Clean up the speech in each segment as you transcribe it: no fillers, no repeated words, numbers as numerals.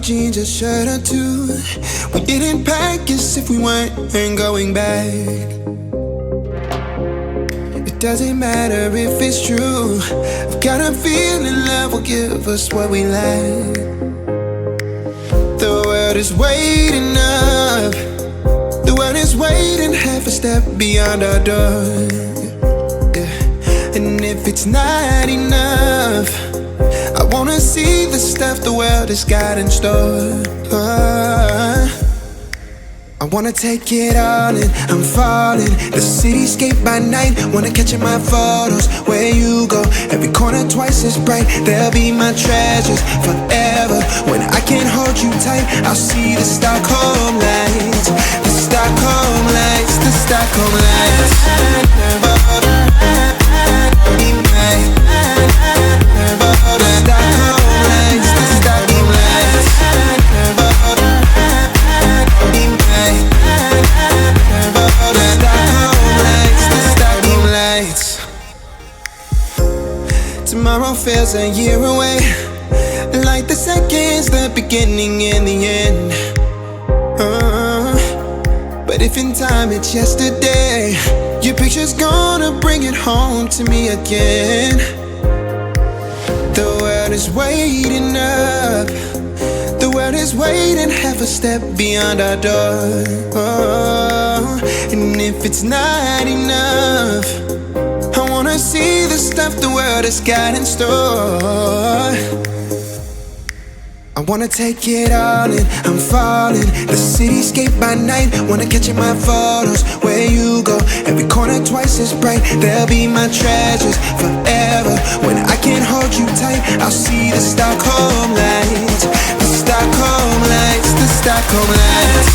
Jeans, a shirt or two. We didn't pack as if we weren't going back. It doesn't matter if it's true. I've got a feeling love will give us what we lack. The world is waiting up. The world is waiting half a step beyond our door. Yeah. And if it's not enough, I wanna see the stuff the world has got in store. I wanna take it all in, I'm falling. The cityscape by night, wanna catch in my photos. Where you go, every corner twice as bright. They'll be my treasures forever. When I can't hold you tight, I'll see the Stockholm lights. The Stockholm lights, the Stockholm lights. tomorrow feels a year away, like the seconds, the beginning and the end. But if in time it's yesterday, your picture's gonna bring it home to me again. The world is waiting up, the world is waiting half a step beyond our door. And if it's not enough, I wanna see the stuff the world has got in store. I wanna take it all in, I'm falling. The cityscape by night, wanna catch in my photos. Where you go, every corner twice as bright. They'll be my treasures forever. When I can't hold you tight, I'll see the Stockholm lights. The Stockholm lights, the Stockholm lights.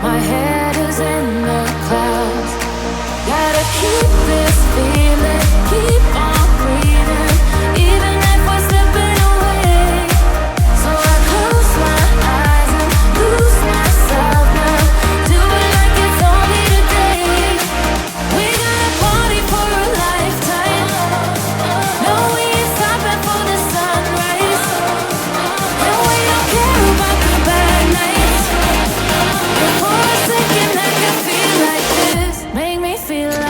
My head